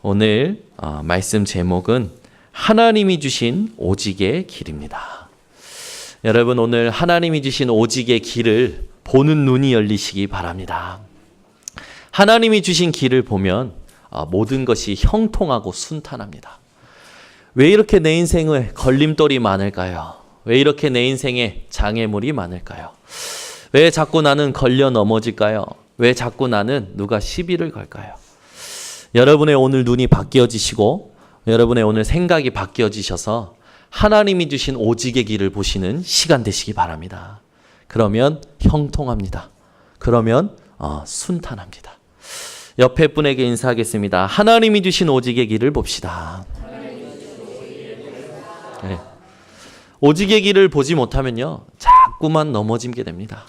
오늘 말씀 제목은 하나님이 주신 오직의 길입니다. 여러분, 오늘 하나님이 주신 오직의 길을 보는 눈이 열리시기 바랍니다. 하나님이 주신 길을 보면 모든 것이 형통하고 순탄합니다. 왜 이렇게 내 인생에 걸림돌이 많을까요? 왜 이렇게 내 인생에 장애물이 많을까요? 왜 자꾸 나는 걸려 넘어질까요? 왜 자꾸 나는 누가 시비를 걸까요? 여러분의 오늘 눈이 바뀌어지시고 여러분의 오늘 생각이 바뀌어지셔서 하나님이 주신 오직의 길을 보시는 시간 되시기 바랍니다. 그러면 형통합니다. 그러면 순탄합니다. 옆에 분에게 인사하겠습니다. 하나님이 주신 오직의 길을 봅시다. 네. 오직의 길을 보지 못하면요, 자꾸만 넘어지게 됩니다.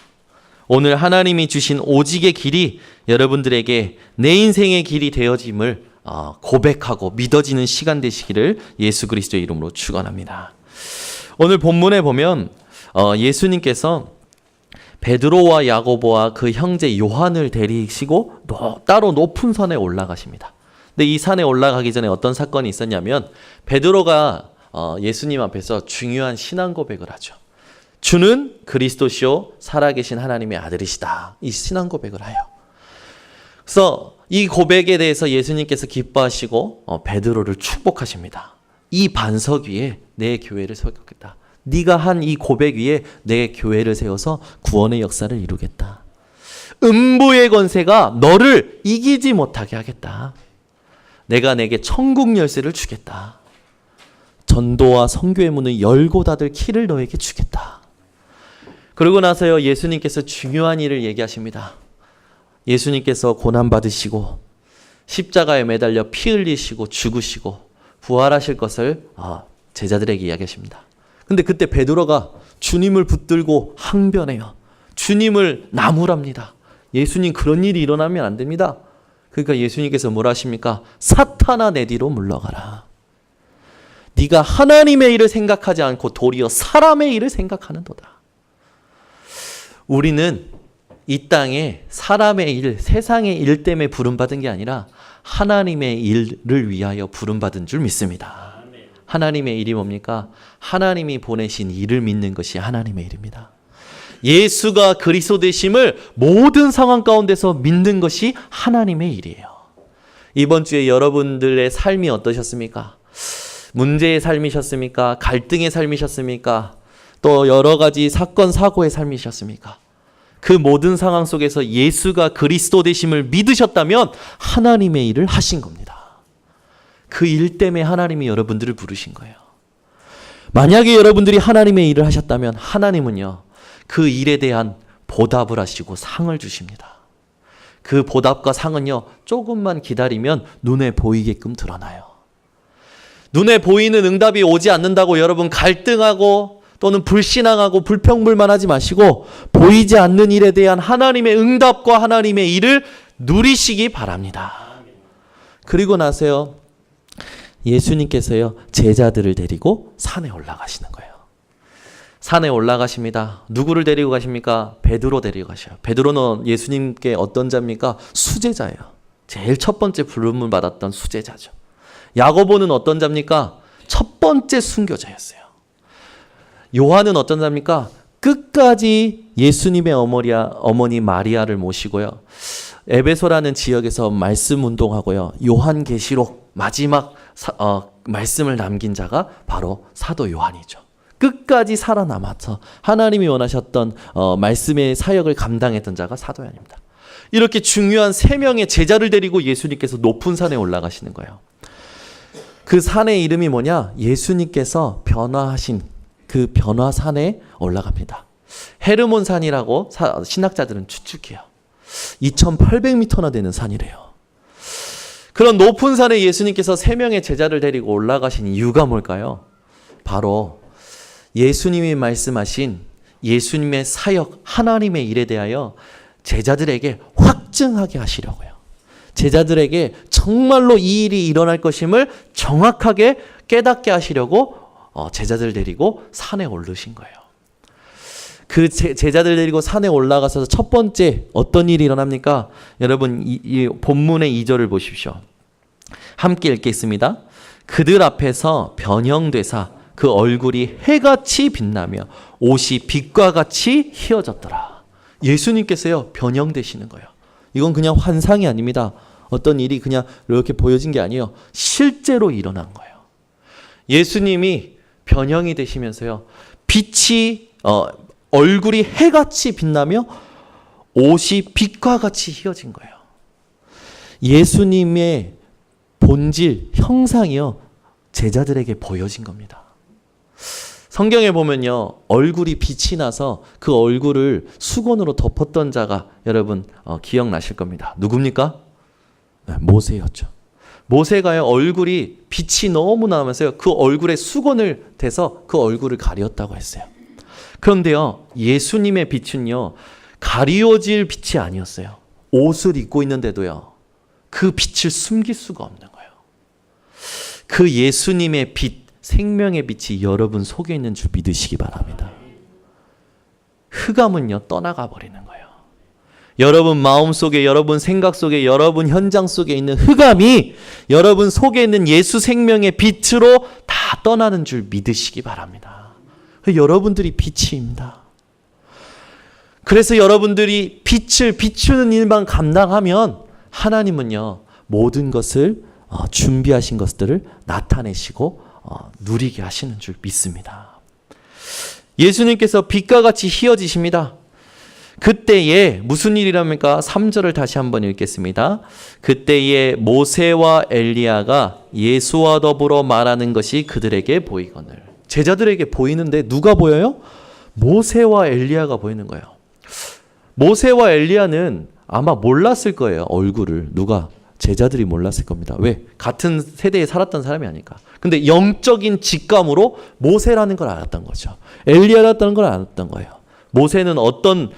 오늘 하나님이 주신 오직의 길이 여러분들에게 내 인생의 길이 되어짐을 고백하고 믿어지는 시간 되시기를 예수 그리스도의 이름으로 축원합니다. 오늘 본문에 보면 예수님께서 베드로와 야고보와 그 형제 요한을 데리시고 따로 높은 산에 올라가십니다. 근데 이 산에 올라가기 전에 어떤 사건이 있었냐면 베드로가 예수님 앞에서 중요한 신앙 고백을 하죠. 주는 그리스도시요 살아계신 하나님의 아들이시다. 이 신앙 고백을 해요. 그래서 이 고백에 대해서 예수님께서 기뻐하시고 베드로를 축복하십니다. 이 반석 위에 내 교회를 세우겠다. 네가 한 이 고백 위에 내 교회를 세워서 구원의 역사를 이루겠다. 음부의 권세가 너를 이기지 못하게 하겠다. 내가 내게 천국 열쇠를 주겠다. 전도와 선교의 문을 열고 닫을 키를 너에게 주겠다. 그러고 나서요, 예수님께서 중요한 일을 얘기하십니다. 예수님께서 고난받으시고 십자가에 매달려 피 흘리시고 죽으시고 부활하실 것을 제자들에게 이야기하십니다. 근데 그때 베드로가 주님을 붙들고 항변해요. 주님을 나무랍니다. 예수님, 그런 일이 일어나면 안 됩니다. 그러니까 예수님께서 뭐라 하십니까? 사탄아, 내 뒤로 물러가라. 네가 하나님의 일을 생각하지 않고 도리어 사람의 일을 생각하는도다. 우리는 이 땅에 사람의 일, 세상의 일 때문에 부름받은 게 아니라 하나님의 일을 위하여 부름받은 줄 믿습니다. 하나님의 일이 뭡니까? 하나님이 보내신 일을 믿는 것이 하나님의 일입니다. 예수가 그리스도 되심을 모든 상황 가운데서 믿는 것이 하나님의 일이에요. 이번 주에 여러분들의 삶이 어떠셨습니까? 문제의 삶이셨습니까? 갈등의 삶이셨습니까? 또 여러 가지 사건, 사고의 삶이셨습니까? 그 모든 상황 속에서 예수가 그리스도 되심을 믿으셨다면 하나님의 일을 하신 겁니다. 그 일 때문에 하나님이 여러분들을 부르신 거예요. 만약에 여러분들이 하나님의 일을 하셨다면 하나님은요, 그 일에 대한 보답을 하시고 상을 주십니다. 그 보답과 상은요, 조금만 기다리면 눈에 보이게끔 드러나요. 눈에 보이는 응답이 오지 않는다고 여러분 갈등하고 또는 불신앙하고 불평불만하지 마시고 보이지 않는 일에 대한 하나님의 응답과 하나님의 일을 누리시기 바랍니다. 그리고 나서요, 예수님께서요, 제자들을 데리고 산에 올라가시는 거예요. 산에 올라가십니다. 누구를 데리고 가십니까? 베드로 데리고 가셔요. 베드로는 예수님께 어떤 자입니까? 수제자예요. 제일 첫 번째 부름을 받았던 수제자죠. 야고보는 어떤 자입니까? 첫 번째 순교자였어요. 요한은 어떤 자입니까? 끝까지 예수님의 어머니 마리아를 모시고요, 에베소라는 지역에서 말씀 운동하고요, 요한계시록 마지막 말씀을 남긴 자가 바로 사도 요한이죠. 끝까지 살아남아서 하나님이 원하셨던 말씀의 사역을 감당했던 자가 사도 요한입니다. 이렇게 중요한 3명의 제자를 데리고 예수님께서 높은 산에 올라가시는 거예요. 그 산의 이름이 뭐냐? 예수님께서 변화하신 그 변화산에 올라갑니다. 헤르몬 산이라고 신학자들은 추측해요. 2800m나 되는 산이래요. 그런 높은 산에 예수님께서 3명의 제자를 데리고 올라가신 이유가 뭘까요? 바로 예수님이 말씀하신 예수님의 사역, 하나님의 일에 대하여 제자들에게 확증하게 하시려고요. 제자들에게 정말로 이 일이 일어날 것임을 정확하게 깨닫게 하시려고 제자들 데리고 산에 오르신 거예요. 그 제자들 데리고 산에 올라가서 첫 번째 어떤 일이 일어납니까? 여러분 이 본문의 2절을 보십시오. 함께 읽겠습니다. 그들 앞에서 변형되사 그 얼굴이 해같이 빛나며 옷이 빛과 같이 희어졌더라. 예수님께서요, 변형되시는 거예요. 이건 그냥 환상이 아닙니다. 어떤 일이 그냥 이렇게 보여진 게 아니에요. 실제로 일어난 거예요. 예수님이 변형이 되시면서요, 빛이 얼굴이 해같이 빛나며 옷이 빛과 같이 희어진 거예요. 예수님의 본질, 형상이요, 제자들에게 보여진 겁니다. 성경에 보면요, 얼굴이 빛이 나서 그 얼굴을 수건으로 덮었던 자가 여러분 기억나실 겁니다. 누굽니까? 네, 모세였죠. 모세가요, 얼굴이 빛이 너무 나면서요, 그 얼굴에 수건을 대서 그 얼굴을 가렸다고 했어요. 그런데요, 예수님의 빛은요, 가리워질 빛이 아니었어요. 옷을 입고 있는데도요, 그 빛을 숨길 수가 없는 거예요. 그 예수님의 빛, 생명의 빛이 여러분 속에 있는 줄 믿으시기 바랍니다. 흑암은요, 떠나가 버리는 거예요. 여러분 마음 속에, 여러분 생각 속에, 여러분 현장 속에 있는 흑암이 여러분 속에 있는 예수 생명의 빛으로 다 떠나는 줄 믿으시기 바랍니다. 여러분들이 빛입니다. 그래서 여러분들이 빛을 비추는 일만 감당하면 하나님은요, 모든 것을 준비하신 것들을 나타내시고 누리게 하시는 줄 믿습니다. 예수님께서 빛과 같이 희어지십니다. 그때에 무슨 일이랍니까? 3절을 다시 한번 읽겠습니다. 그때에 모세와 엘리야가 예수와 더불어 말하는 것이 그들에게 보이거늘. 제자들에게 보이는데 누가 보여요? 모세와 엘리야가 보이는 거예요. 모세와 엘리야는 아마 몰랐을 거예요. 얼굴을. 누가? 제자들이 몰랐을 겁니다. 왜? 같은 세대에 살았던 사람이 아니까. 근데 영적인 직감으로 모세라는 걸 알았던 거죠. 엘리야라는 걸 알았던 거예요. 모세는 어떤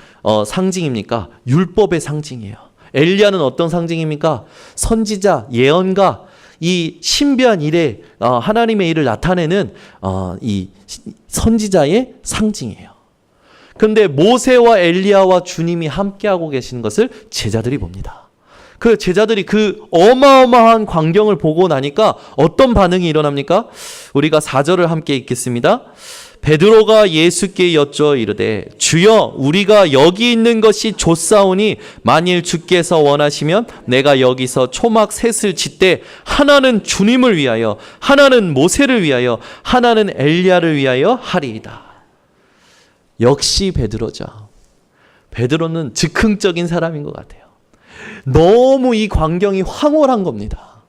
상징입니까? 율법의 상징이에요. 엘리야는 어떤 상징입니까? 선지자, 예언가, 이 신비한 일에 하나님의 일을 나타내는 이 선지자의 상징이에요. 그런데 모세와 엘리야와 주님이 함께하고 계시는 것을 제자들이 봅니다. 그 제자들이 그 어마어마한 광경을 보고 나니까 어떤 반응이 일어납니까? 우리가 4절을 함께 읽겠습니다. 베드로가 예수께 여쭈어 이르되 주여 우리가 여기 있는 것이 좋사오니 만일 주께서 원하시면 내가 여기서 초막 셋을 짓되 하나는 주님을 위하여 하나는 모세를 위하여 하나는 엘리야를 위하여 하리이다. 역시 베드로죠. 베드로는 즉흥적인 사람인 것 같아요. 너무 이 광경이 황홀한 겁니다.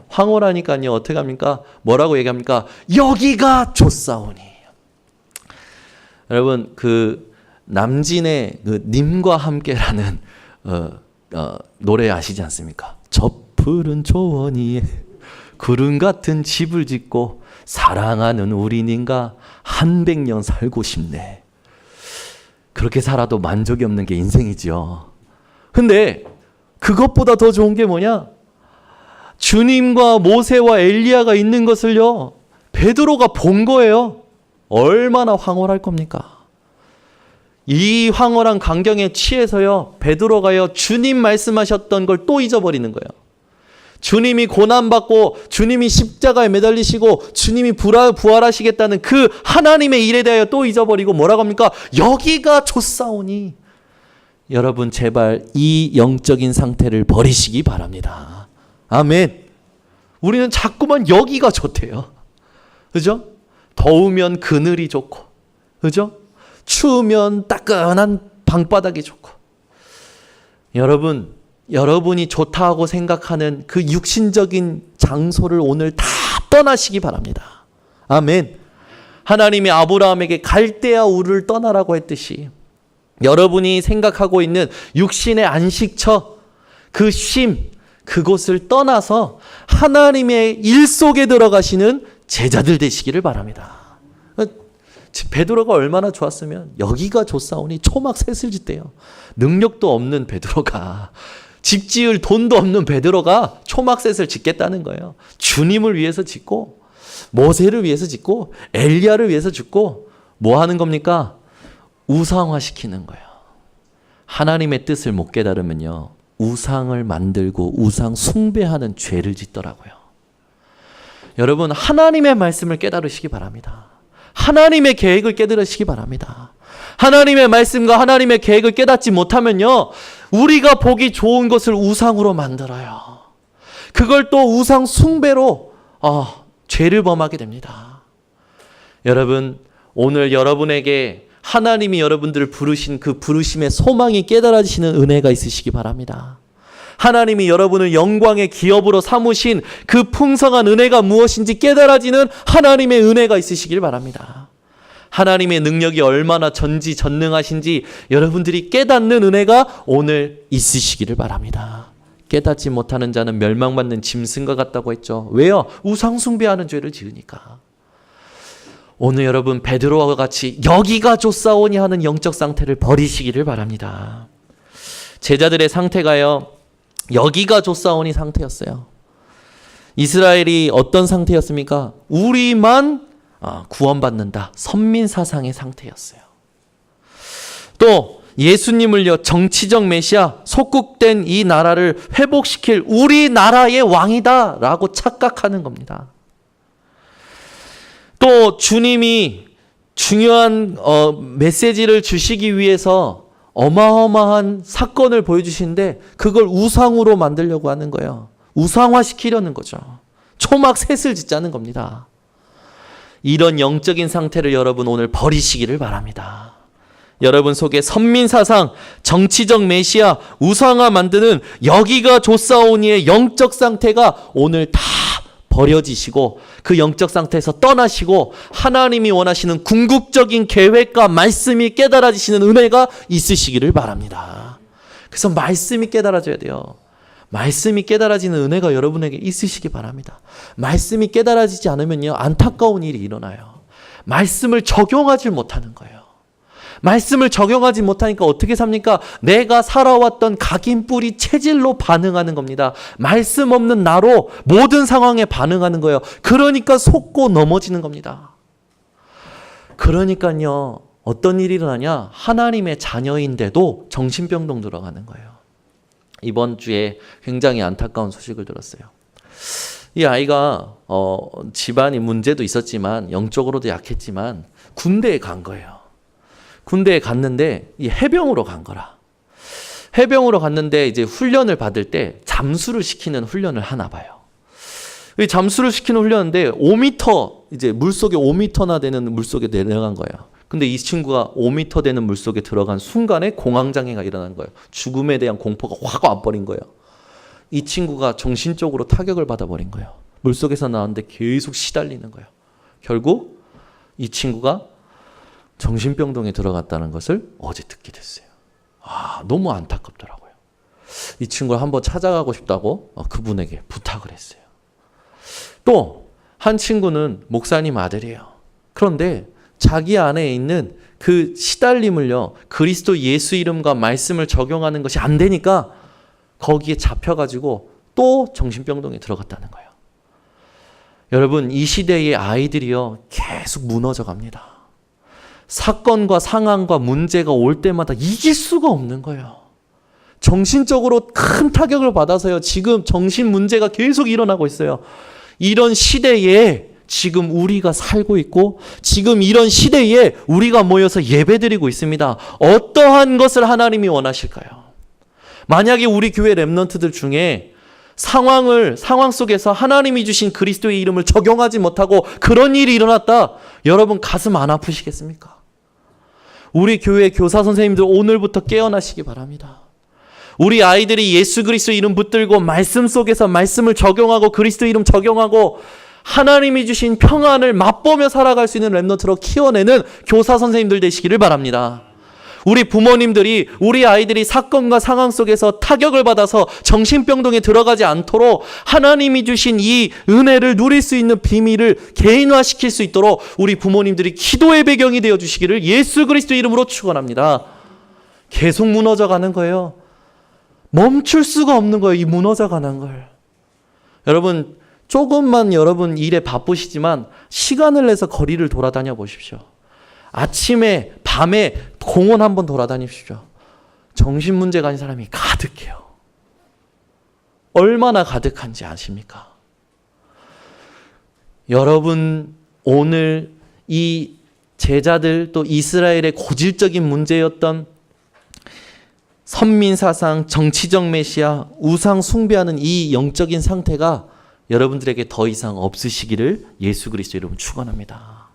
황홀하니까요, 어떻게 합니까? 뭐라고 얘기합니까? 여기가 좋사오니. 여러분, 그 남진의 그 님과 함께라는 노래 아시지 않습니까? 저 푸른 초원 위에 구름 같은 집을 짓고 사랑하는 우리 님과 한 100년 살고 싶네. 그렇게 살아도 만족이 없는 게 인생이죠. 근데 그것보다 더 좋은 게 뭐냐? 주님과 모세와 엘리야가 있는 것을요, 베드로가 본 거예요. 얼마나 황홀할 겁니까? 이 황홀한 광경에 취해서요, 베드로가요, 주님 말씀하셨던 걸 또 잊어버리는 거예요. 주님이 고난받고 주님이 십자가에 매달리시고 주님이 부활하시겠다는 그 하나님의 일에 대하여 또 잊어버리고 뭐라고 합니까? 여기가 좋사오니. 여러분 제발 이 영적인 상태를 버리시기 바랍니다. 아멘. 우리는 자꾸만 여기가 좋대요. 그죠? 더우면 그늘이 좋고, 그죠? 추우면 따끈한 방바닥이 좋고. 여러분이 좋다고 생각하는 그 육신적인 장소를 오늘 다 떠나시기 바랍니다. 아멘. 하나님이 아브라함에게 갈대아 우르를 떠나라고 했듯이 여러분이 생각하고 있는 육신의 안식처, 그 쉼, 그곳을 떠나서 하나님의 일 속에 들어가시는 제자들 되시기를 바랍니다. 베드로가 얼마나 좋았으면 여기가 좋사오니 초막 셋을 짓대요. 능력도 없는 베드로가, 집 지을 돈도 없는 베드로가 초막 셋을 짓겠다는 거예요. 주님을 위해서 짓고 모세를 위해서 짓고 엘리야를 위해서 짓고 뭐 하는 겁니까? 우상화시키는 거예요. 하나님의 뜻을 못 깨달으면요, 우상을 만들고 우상 숭배하는 죄를 짓더라고요. 여러분, 하나님의 말씀을 깨달으시기 바랍니다. 하나님의 계획을 깨달으시기 바랍니다. 하나님의 말씀과 하나님의 계획을 깨닫지 못하면요, 우리가 보기 좋은 것을 우상으로 만들어요. 그걸 또 우상 숭배로 죄를 범하게 됩니다. 여러분, 오늘 여러분에게 하나님이 여러분들을 부르신 그 부르심의 소망이 깨달아지시는 은혜가 있으시기 바랍니다. 하나님이 여러분을 영광의 기업으로 삼으신 그 풍성한 은혜가 무엇인지 깨달아지는 하나님의 은혜가 있으시길 바랍니다. 하나님의 능력이 얼마나 전지전능하신지 여러분들이 깨닫는 은혜가 오늘 있으시기를 바랍니다. 깨닫지 못하는 자는 멸망받는 짐승과 같다고 했죠. 왜요? 우상 숭배하는 죄를 지으니까. 오늘 여러분, 베드로와 같이 여기가 좋사오니 하는 영적 상태를 버리시기를 바랍니다. 제자들의 상태가요, 여기가 좋사오니 상태였어요. 이스라엘이 어떤 상태였습니까? 우리만 구원받는다, 선민사상의 상태였어요. 또 예수님을요, 정치적 메시아, 속국된 이 나라를 회복시킬 우리나라의 왕이다 라고 착각하는 겁니다. 또 주님이 중요한 메시지를 주시기 위해서 어마어마한 사건을 보여주시는데 그걸 우상으로 만들려고 하는 거예요. 우상화시키려는 거죠. 초막 셋을 짓자는 겁니다. 이런 영적인 상태를 여러분 오늘 버리시기를 바랍니다. 여러분 속에 선민사상, 정치적 메시아, 우상화 만드는 여기가 좋사오니의 영적 상태가 오늘 다 버려지시고 그 영적 상태에서 떠나시고 하나님이 원하시는 궁극적인 계획과 말씀이 깨달아지시는 은혜가 있으시기를 바랍니다. 그래서 말씀이 깨달아져야 돼요. 말씀이 깨달아지는 은혜가 여러분에게 있으시기 바랍니다. 말씀이 깨달아지지 않으면요, 안타까운 일이 일어나요. 말씀을 적용하지 못하는 거예요. 말씀을 적용하지 못하니까 어떻게 삽니까? 내가 살아왔던 각인뿌리 체질로 반응하는 겁니다. 말씀 없는 나로 모든 상황에 반응하는 거예요. 그러니까 속고 넘어지는 겁니다. 그러니까요, 어떤 일이 일어나냐? 하나님의 자녀인데도 정신병동 들어가는 거예요. 이번 주에 굉장히 안타까운 소식을 들었어요. 이 아이가 집안이 문제도 있었지만 영적으로도 약했지만 군대에 간 거예요. 군대에 갔는데 이 해병으로 간 거라. 해병으로 갔는데 이제 훈련을 받을 때 잠수를 시키는 훈련을 하나 봐요. 이 잠수를 시키는 훈련인데 5m, 이제 물속에 5m나 되는 물속에 내려간 거예요. 근데 이 친구가 5m 되는 물속에 들어간 순간에 공황장애가 일어난 거예요. 죽음에 대한 공포가 확 와버린 거예요. 이 친구가 정신적으로 타격을 받아버린 거예요. 물속에서 나왔는데 계속 시달리는 거예요. 결국 이 친구가 정신병동에 들어갔다는 것을 어제 듣게 됐어요. 너무 안타깝더라고요. 이 친구를 한번 찾아가고 싶다고 그분에게 부탁을 했어요. 또 한 친구는 목사님 아들이에요. 그런데 자기 안에 있는 그 시달림을요, 그리스도 예수 이름과 말씀을 적용하는 것이 안 되니까 거기에 잡혀가지고 또 정신병동에 들어갔다는 거예요. 여러분, 이 시대의 아이들이요, 계속 무너져 갑니다. 사건과 상황과 문제가 올 때마다 이길 수가 없는 거예요. 정신적으로 큰 타격을 받아서요, 지금 정신 문제가 계속 일어나고 있어요. 이런 시대에 지금 우리가 살고 있고 지금 이런 시대에 우리가 모여서 예배드리고 있습니다. 어떠한 것을 하나님이 원하실까요? 만약에 우리 교회 렘넌트들 중에 상황 속에서 하나님이 주신 그리스도의 이름을 적용하지 못하고 그런 일이 일어났다, 여러분 가슴 안 아프시겠습니까? 우리 교회 교사 선생님들 오늘부터 깨어나시기 바랍니다. 우리 아이들이 예수 그리스도 이름 붙들고 말씀 속에서 말씀을 적용하고 그리스도 이름 적용하고 하나님이 주신 평안을 맛보며 살아갈 수 있는 렘넌트로 키워내는 교사 선생님들 되시기를 바랍니다. 우리 부모님들이 우리 아이들이 사건과 상황 속에서 타격을 받아서 정신병동에 들어가지 않도록 하나님이 주신 이 은혜를 누릴 수 있는 비밀을 개인화시킬 수 있도록 우리 부모님들이 기도의 배경이 되어 주시기를 예수 그리스도 이름으로 축원합니다. 계속 무너져가는 거예요. 멈출 수가 없는 거예요. 이 무너져가는 걸. 여러분, 조금만 여러분 일에 바쁘시지만 시간을 내서 거리를 돌아다녀 보십시오. 아침에 밤에 공원 한번 돌아다니십시오. 정신 문제 가진 사람이 가득해요. 얼마나 가득한지 아십니까? 여러분 오늘 이 제자들 또 이스라엘의 고질적인 문제였던 선민사상, 정치적 메시아, 우상 숭배하는 이 영적인 상태가 여러분들에게 더 이상 없으시기를 예수 그리스도 이름으로 축원합니다.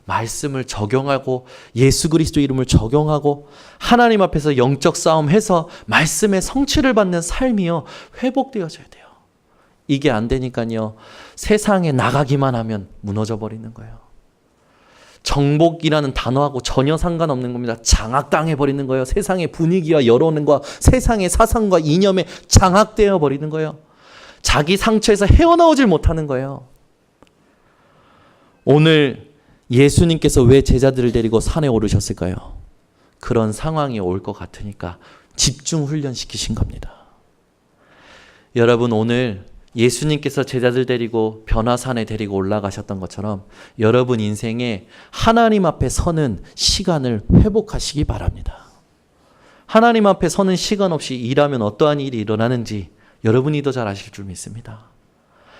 말씀을 적용하고 예수 그리스도 이름을 적용하고 하나님 앞에서 영적 싸움해서 말씀의 성취를 받는 삶이요 회복되어져야 돼요. 이게 안 되니까요 세상에 나가기만 하면 무너져 버리는 거예요. 정복이라는 단어하고 전혀 상관없는 겁니다. 장악당해 버리는 거예요. 세상의 분위기와 여론과 세상의 사상과 이념에 장악되어 버리는 거예요. 자기 상처에서 헤어나오질 못하는 거예요. 오늘 예수님께서 왜 제자들을 데리고 산에 오르셨을까요? 그런 상황이 올 것 같으니까 집중 훈련시키신 겁니다. 여러분 오늘 예수님께서 제자들 데리고 변화산에 데리고 올라가셨던 것처럼 여러분 인생에 하나님 앞에 서는 시간을 회복하시기 바랍니다. 하나님 앞에 서는 시간 없이 일하면 어떠한 일이 일어나는지 여러분이 더 잘 아실 줄 믿습니다.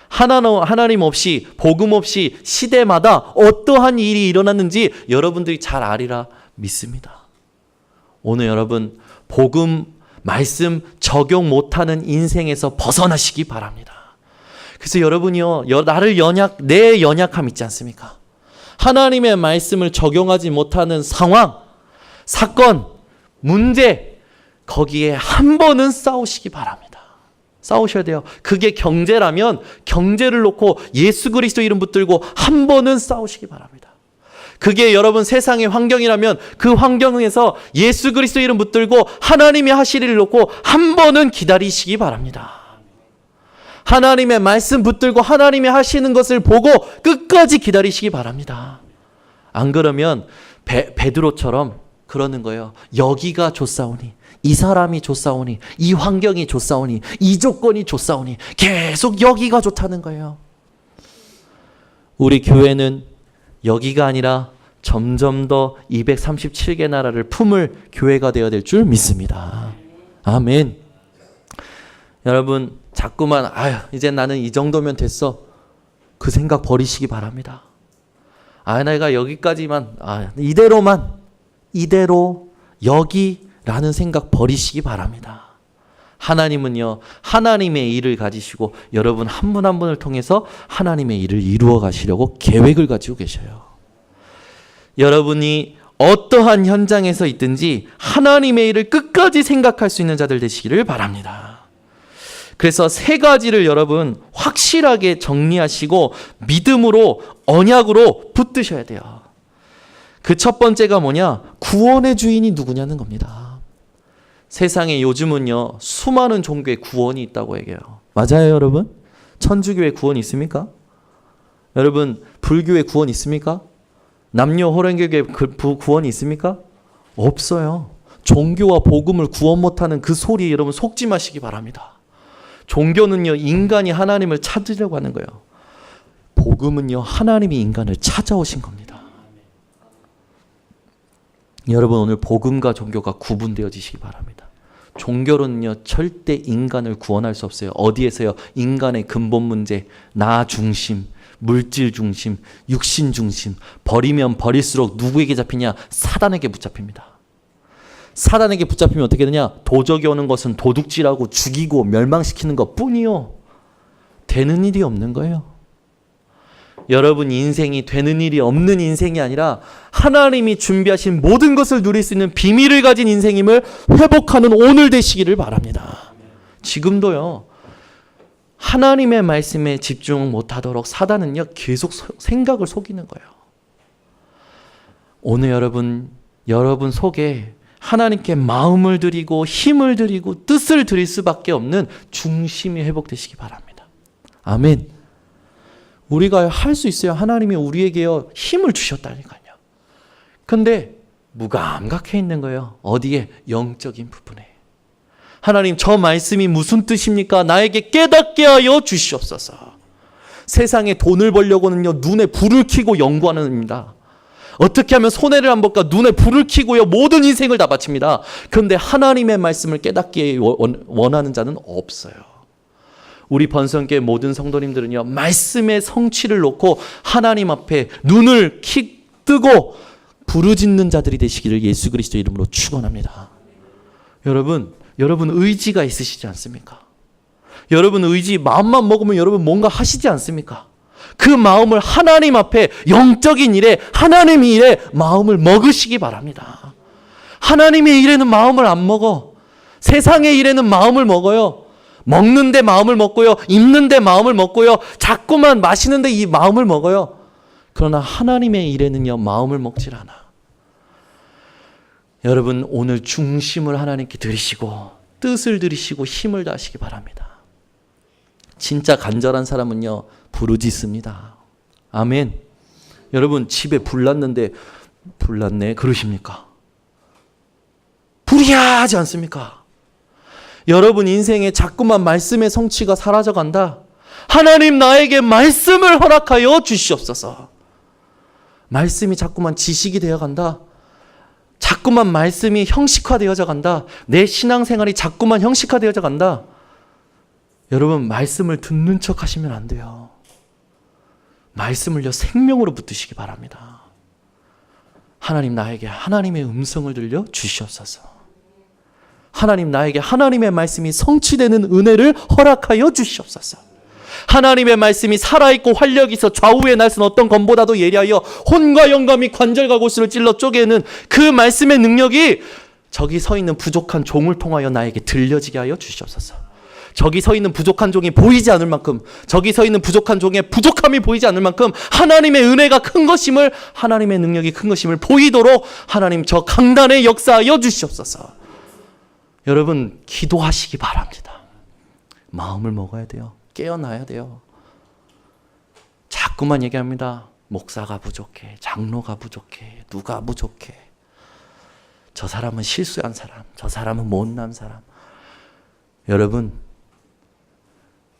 하나님 없이 복음 없이 시대마다 어떠한 일이 일어났는지 여러분들이 잘 아리라 믿습니다. 오늘 여러분 복음 말씀 적용 못하는 인생에서 벗어나시기 바랍니다. 그래서 여러분이요 내 연약함 있지 않습니까? 하나님의 말씀을 적용하지 못하는 상황, 사건, 문제 거기에 한 번은 싸우시기 바랍니다. 싸우셔야 돼요. 그게 경제라면 경제를 놓고 예수 그리스도 이름 붙들고 한 번은 싸우시기 바랍니다. 그게 여러분 세상의 환경이라면 그 환경에서 예수 그리스도 이름 붙들고 하나님이 하실 일을 놓고 한 번은 기다리시기 바랍니다. 하나님의 말씀 붙들고 하나님이 하시는 것을 보고 끝까지 기다리시기 바랍니다. 안 그러면 베드로처럼 그러는 거예요. 여기가 좋사오니 이 사람이 좋사오니 이 환경이 좋사오니 이 조건이 좋사오니 계속 여기가 좋다는 거예요. 우리 교회는 여기가 아니라 점점 더 237개 나라를 품을 교회가 되어야 될 줄 믿습니다. 아멘. 여러분 자꾸만 이제 나는 이 정도면 됐어 그 생각 버리시기 바랍니다. 내가 여기까지만 이대로 여기라는 생각 버리시기 바랍니다. 하나님은요 하나님의 일을 가지시고 여러분 한 분 한 분을 통해서 하나님의 일을 이루어 가시려고 계획을 가지고 계셔요. 여러분이 어떠한 현장에서 있든지 하나님의 일을 끝까지 생각할 수 있는 자들 되시기를 바랍니다. 그래서 세 가지를 여러분 확실하게 정리하시고 믿음으로 언약으로 붙드셔야 돼요. 그 첫 번째가 뭐냐? 구원의 주인이 누구냐는 겁니다. 세상에 요즘은요 수많은 종교의 구원이 있다고 얘기해요. 맞아요 여러분? 천주교의 구원 있습니까? 여러분 불교의 구원 있습니까? 남녀 호랭교의 구원이 있습니까? 없어요. 종교와 복음을 구원 못하는 그 소리에 여러분 속지 마시기 바랍니다. 종교는요 인간이 하나님을 찾으려고 하는 거예요. 복음은요 하나님이 인간을 찾아오신 겁니다. 여러분 오늘 복음과 종교가 구분되어지시기 바랍니다. 종교는요 절대 인간을 구원할 수 없어요. 어디에서요? 인간의 근본 문제, 나 중심, 물질 중심, 육신 중심, 버리면 버릴수록 누구에게 잡히냐? 사단에게 붙잡힙니다. 사단에게 붙잡히면 어떻게 되냐? 도적이 오는 것은 도둑질하고 죽이고 멸망시키는 것 뿐이요. 되는 일이 없는 거예요. 여러분 인생이 되는 일이 없는 인생이 아니라 하나님이 준비하신 모든 것을 누릴 수 있는 비밀을 가진 인생임을 회복하는 오늘 되시기를 바랍니다. 지금도요. 하나님의 말씀에 집중 못하도록 사단은요. 계속 생각을 속이는 거예요. 오늘 여러분 속에 하나님께 마음을 드리고 힘을 드리고 뜻을 드릴 수밖에 없는 중심이 회복되시기 바랍니다. 아멘. 우리가 할 수 있어요. 하나님이 우리에게요 힘을 주셨다니까요. 근데 무감각해 있는 거예요. 어디에? 영적인 부분에. 하나님 저 말씀이 무슨 뜻입니까? 나에게 깨닫게 하여 주시옵소서. 세상에 돈을 벌려고는요 눈에 불을 켜고 연구하는 겁니다. 어떻게 하면 손해를 안 볼까? 눈에 불을 켜고요 모든 인생을 다 바칩니다. 그런데 하나님의 말씀을 깨닫기 원하는 자는 없어요. 우리 번성교회 모든 성도님들은요, 말씀의 성취를 놓고 하나님 앞에 눈을 뜨고 부르짖는 자들이 되시기를 예수 그리스도의 이름으로 축원합니다. 여러분 의지가 있으시지 않습니까? 여러분 의지, 마음만 먹으면 여러분 뭔가 하시지 않습니까? 그 마음을 하나님 앞에 영적인 일에, 하나님의 일에 마음을 먹으시기 바랍니다. 하나님의 일에는 마음을 안 먹어. 세상의 일에는 마음을 먹어요. 먹는데 마음을 먹고요. 입는데 마음을 먹고요. 자꾸만 마시는데 이 마음을 먹어요. 그러나 하나님의 일에는요, 마음을 먹질 않아. 여러분 오늘 중심을 하나님께 드리시고 뜻을 드리시고 힘을 다하시기 바랍니다. 진짜 간절한 사람은요, 부르짖습니다. 아멘. 여러분 집에 불났는데 불났네 그러십니까? 불이야 하지 않습니까? 여러분 인생에 자꾸만 말씀의 성취가 사라져간다. 하나님 나에게 말씀을 허락하여 주시옵소서. 말씀이 자꾸만 지식이 되어간다. 자꾸만 말씀이 형식화되어져 간다. 내 신앙생활이 자꾸만 형식화되어져 간다. 여러분 말씀을 듣는 척 하시면 안 돼요. 말씀을요 생명으로 붙드시기 바랍니다. 하나님 나에게 하나님의 음성을 들려 주시옵소서. 하나님 나에게 하나님의 말씀이 성취되는 은혜를 허락하여 주시옵소서. 하나님의 말씀이 살아있고 활력이 있어 좌우의 날선 어떤 검보다도 예리하여 혼과 영감이 관절과 골수를 찔러 쪼개는 그 말씀의 능력이 저기 서 있는 부족한 종을 통하여 나에게 들려지게 하여 주시옵소서. 저기 서 있는 부족한 종이 보이지 않을 만큼, 저기 서 있는 부족한 종의 부족함이 보이지 않을 만큼 하나님의 은혜가 큰 것임을, 하나님의 능력이 큰 것임을 보이도록 하나님 저 강단에 역사하여 주시옵소서. 여러분 기도하시기 바랍니다. 마음을 먹어야 돼요. 깨어나야 돼요. 자꾸만 얘기합니다. 목사가 부족해, 장로가 부족해, 누가 부족해, 저 사람은 실수한 사람, 저 사람은 못난 사람. 여러분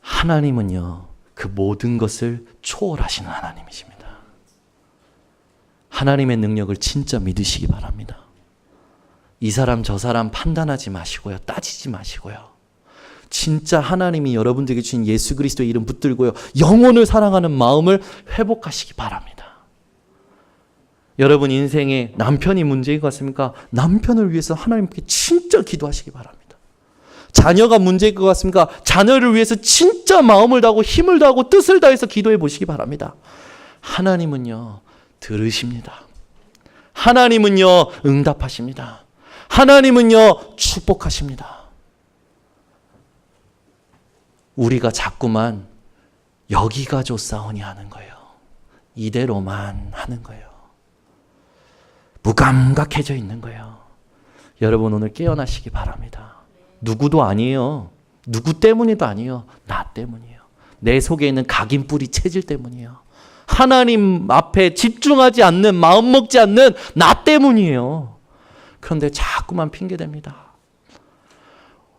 하나님은요 그 모든 것을 초월하시는 하나님이십니다. 하나님의 능력을 진짜 믿으시기 바랍니다. 이 사람 저 사람 판단하지 마시고요, 따지지 마시고요, 진짜 하나님이 여러분들에게 주신 예수 그리스도의 이름 붙들고요, 영혼을 사랑하는 마음을 회복하시기 바랍니다. 여러분 인생에 남편이 문제인 것 같습니까? 남편을 위해서 하나님께 진짜 기도하시기 바랍니다. 자녀가 문제일 것 같습니까? 자녀를 위해서 진짜 마음을 다하고 힘을 다하고 뜻을 다해서 기도해 보시기 바랍니다. 하나님은요 들으십니다. 하나님은요 응답하십니다. 하나님은요 축복하십니다. 우리가 자꾸만 여기가 좋사오니 하는 거예요. 이대로만 하는 거예요. 무감각해져 있는 거예요. 여러분 오늘 깨어나시기 바랍니다. 누구도 아니에요. 누구 때문에도 아니에요. 나 때문이에요. 내 속에 있는 각인뿌리 체질 때문이에요. 하나님 앞에 집중하지 않는, 마음 먹지 않는 나 때문이에요. 그런데 자꾸만 핑계댑니다.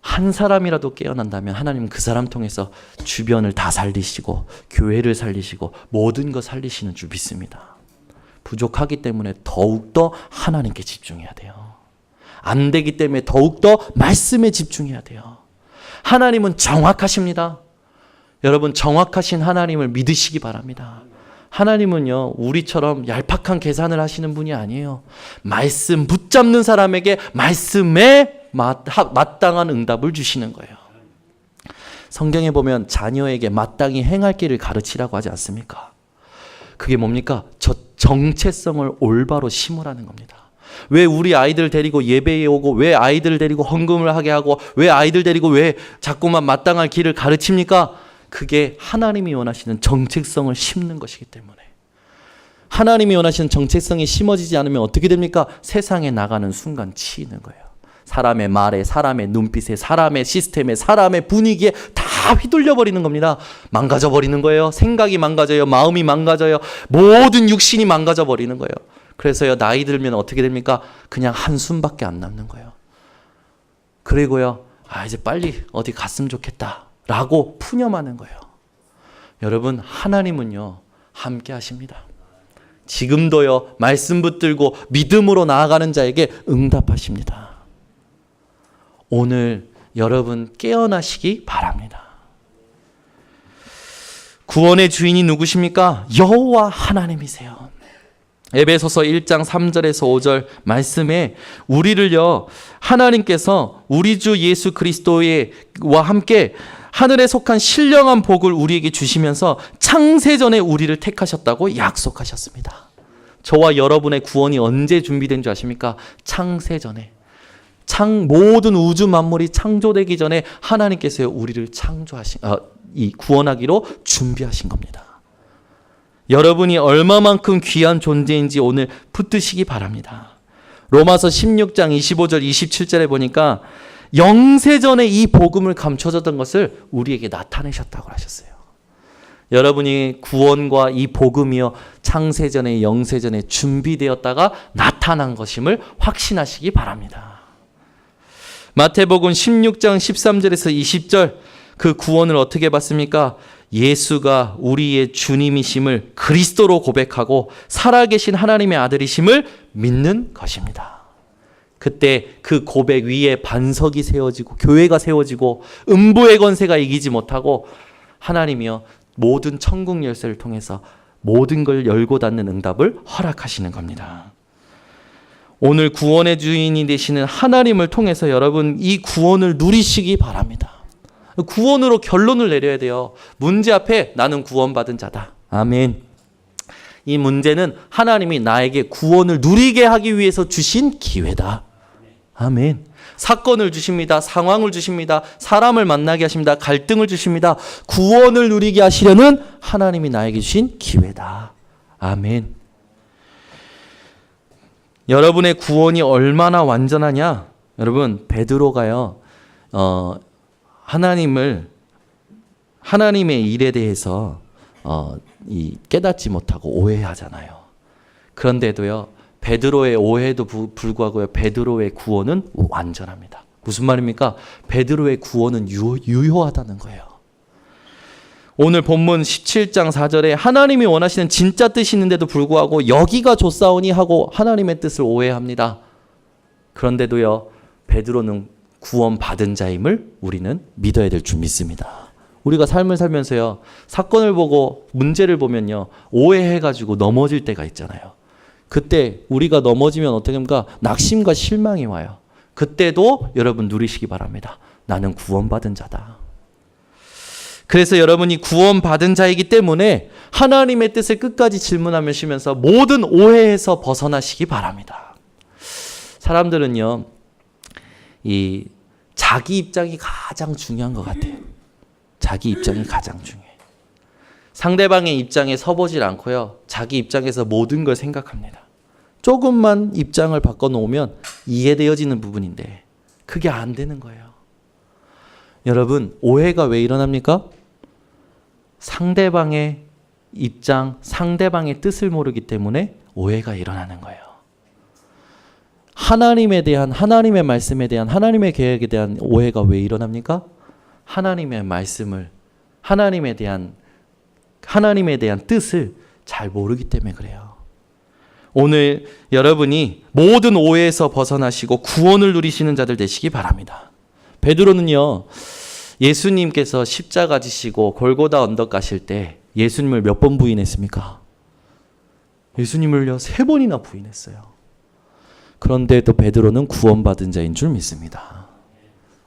한 사람이라도 깨어난다면 하나님은 그 사람 통해서 주변을 다 살리시고 교회를 살리시고 모든 거 살리시는 줄 믿습니다. 부족하기 때문에 더욱더 하나님께 집중해야 돼요. 안 되기 때문에 더욱더 말씀에 집중해야 돼요. 하나님은 정확하십니다. 여러분 정확하신 하나님을 믿으시기 바랍니다. 하나님은요 우리처럼 얄팍한 계산을 하시는 분이 아니에요. 말씀 붙잡는 사람에게 말씀에 마땅한 응답을 주시는 거예요. 성경에 보면 자녀에게 마땅히 행할 길을 가르치라고 하지 않습니까? 그게 뭡니까? 저 정체성을 올바로 심으라는 겁니다. 왜 우리 아이들 데리고 예배에 오고, 왜 아이들을 데리고 헌금을 하게 하고, 왜 아이들 데리고 왜 자꾸만 마땅할 길을 가르칩니까? 그게 하나님이 원하시는 정체성을 심는 것이기 때문에. 하나님이 원하시는 정체성이 심어지지 않으면 어떻게 됩니까? 세상에 나가는 순간 치이는 거예요. 사람의 말에, 사람의 눈빛에, 사람의 시스템에, 사람의 분위기에 다 휘둘려 버리는 겁니다. 망가져 버리는 거예요. 생각이 망가져요. 마음이 망가져요. 모든 육신이 망가져 버리는 거예요. 그래서요 나이 들면 어떻게 됩니까? 그냥 한숨밖에 안 남는 거예요. 그리고요 이제 빨리 어디 갔으면 좋겠다 라고 푸념하는 거예요. 여러분 하나님은요 함께 하십니다. 지금도요 말씀 붙들고 믿음으로 나아가는 자에게 응답하십니다. 오늘 여러분 깨어나시기 바랍니다. 구원의 주인이 누구십니까? 여호와 하나님이세요. 에베소서 1장 3절에서 5절 말씀에 우리를요, 하나님께서 우리 주 예수 그리스도와 함께 하늘에 속한 신령한 복을 우리에게 주시면서 창세전에 우리를 택하셨다고 약속하셨습니다. 저와 여러분의 구원이 언제 준비된 줄 아십니까? 창세전에. 모든 우주 만물이 창조되기 전에 하나님께서 우리를 구원하기로 준비하신 겁니다. 여러분이 얼마만큼 귀한 존재인지 오늘 붙드시기 바랍니다. 로마서 16장 25절 27절에 보니까 영세전에 이 복음을 감춰졌던 것을 우리에게 나타내셨다고 하셨어요. 여러분이 구원과 이 복음이요, 창세전에 영세전에 준비되었다가 나타난 것임을 확신하시기 바랍니다. 마태복음 16장 13절에서 20절, 그 구원을 어떻게 받습니까? 예수가 우리의 주님이심을 그리스도로 고백하고 살아계신 하나님의 아들이심을 믿는 것입니다. 그때 그 고백 위에 반석이 세워지고 교회가 세워지고 음부의 권세가 이기지 못하고 하나님이여 모든 천국 열쇠를 통해서 모든 걸 열고 닫는 응답을 허락하시는 겁니다. 오늘 구원의 주인이 되시는 하나님을 통해서 여러분 이 구원을 누리시기 바랍니다. 구원으로 결론을 내려야 돼요. 문제 앞에 나는 구원받은 자다. 아멘. 이 문제는 하나님이 나에게 구원을 누리게 하기 위해서 주신 기회다. 아멘. 사건을 주십니다. 상황을 주십니다. 사람을 만나게 하십니다. 갈등을 주십니다. 구원을 누리게 하시려는 하나님이 나에게 주신 기회다. 아멘. 여러분의 구원이 얼마나 완전하냐? 여러분, 베드로가요, 하나님의 일에 대해서 깨닫지 못하고 오해하잖아요. 그런데도요, 베드로의 오해에도 불구하고요, 베드로의 구원은 완전합니다. 무슨 말입니까? 베드로의 구원은 유효하다는 거예요. 오늘 본문 17장 4절에 하나님이 원하시는 진짜 뜻이 있는데도 불구하고 여기가 좋사오니 하고 하나님의 뜻을 오해합니다. 그런데도요, 베드로는 구원받은 자임을 우리는 믿어야 될 줄 믿습니다. 우리가 삶을 살면서요, 사건을 보고 문제를 보면요, 오해해가지고 넘어질 때가 있잖아요. 그때 우리가 넘어지면 어떻게 합니까? 낙심과 실망이 와요. 그때도 여러분 누리시기 바랍니다. 나는 구원받은 자다. 그래서 여러분이 구원받은 자이기 때문에 하나님의 뜻을 끝까지 질문하시면서 모든 오해에서 벗어나시기 바랍니다. 사람들은요, 이 자기 입장이 가장 중요한 것 같아요. 자기 입장이 가장 중요해요. 상대방의 입장에 서보질 않고요, 자기 입장에서 모든 걸 생각합니다. 조금만 입장을 바꿔놓으면 이해되어지는 부분인데 그게 안 되는 거예요. 여러분, 오해가 왜 일어납니까? 상대방의 입장, 상대방의 뜻을 모르기 때문에 오해가 일어나는 거예요. 하나님에 대한, 하나님의 말씀에 대한, 하나님의 계획에 대한 오해가 왜 일어납니까? 하나님의 말씀을, 하나님에 대한 뜻을 잘 모르기 때문에 그래요. 오늘 여러분이 모든 오해에서 벗어나시고 구원을 누리시는 자들 되시기 바랍니다. 베드로는요, 예수님께서 십자가 지시고 골고다 언덕 가실 때 예수님을 몇 번 부인했습니까? 예수님을요, 3번이나 부인했어요. 그런데도 베드로는 구원받은 자인 줄 믿습니다.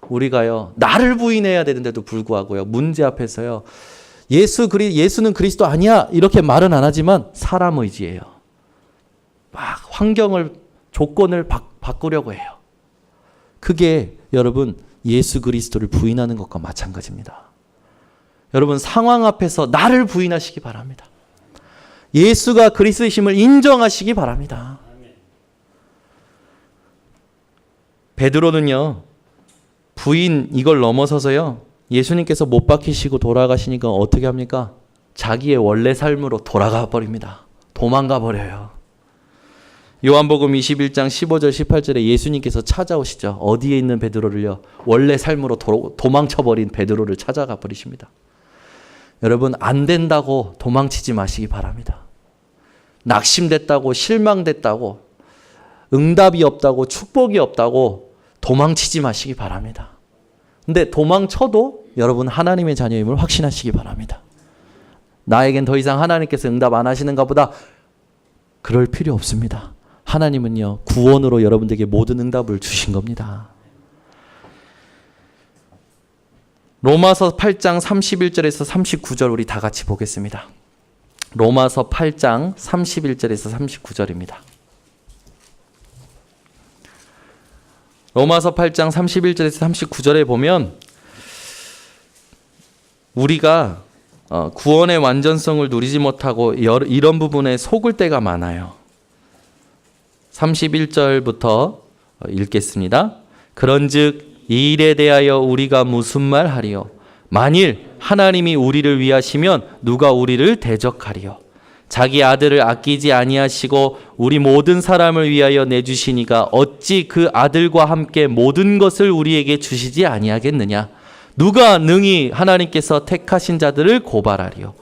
우리가요, 나를 부인해야 되는데도 불구하고요, 문제 앞에서요, 예수는 그리스도 아니야 이렇게 말은 안 하지만 사람 의지예요. 막 조건을 바꾸려고 해요. 그게 여러분 예수 그리스도를 부인하는 것과 마찬가지입니다. 여러분, 상황 앞에서 나를 부인하시기 바랍니다. 예수가 그리스도이심을 인정하시기 바랍니다. 베드로는요, 부인 이걸 넘어서서요, 예수님께서 못 박히시고 돌아가시니까 어떻게 합니까? 자기의 원래 삶으로 돌아가 버립니다. 도망가 버려요. 요한복음 21장 15절 18절에 예수님께서 찾아오시죠. 어디에 있는 베드로를요, 원래 삶으로 도망쳐버린 베드로를 찾아가 버리십니다. 여러분, 안 된다고 도망치지 마시기 바랍니다. 낙심됐다고, 실망됐다고, 응답이 없다고, 축복이 없다고 도망치지 마시기 바랍니다. 근데 도망쳐도 여러분 하나님의 자녀임을 확신하시기 바랍니다. 나에겐 더 이상 하나님께서 응답 안 하시는가 보다. 그럴 필요 없습니다. 하나님은요, 구원으로 여러분들에게 모든 응답을 주신 겁니다. 로마서 8장 31절에서 39절 우리 다 같이 보겠습니다. 로마서 8장 31절에서 39절입니다. 로마서 8장 31절에서 39절에 보면 우리가 구원의 완전성을 누리지 못하고 이런 부분에 속을 때가 많아요. 31절부터 읽겠습니다. 그런즉 이 일에 대하여 우리가 무슨 말 하리요? 만일 하나님이 우리를 위하시면 누가 우리를 대적하리요? 자기 아들을 아끼지 아니하시고 우리 모든 사람을 위하여 내주시니가 어찌 그 아들과 함께 모든 것을 우리에게 주시지 아니하겠느냐? 누가 능히 하나님께서 택하신 자들을 고발하리요?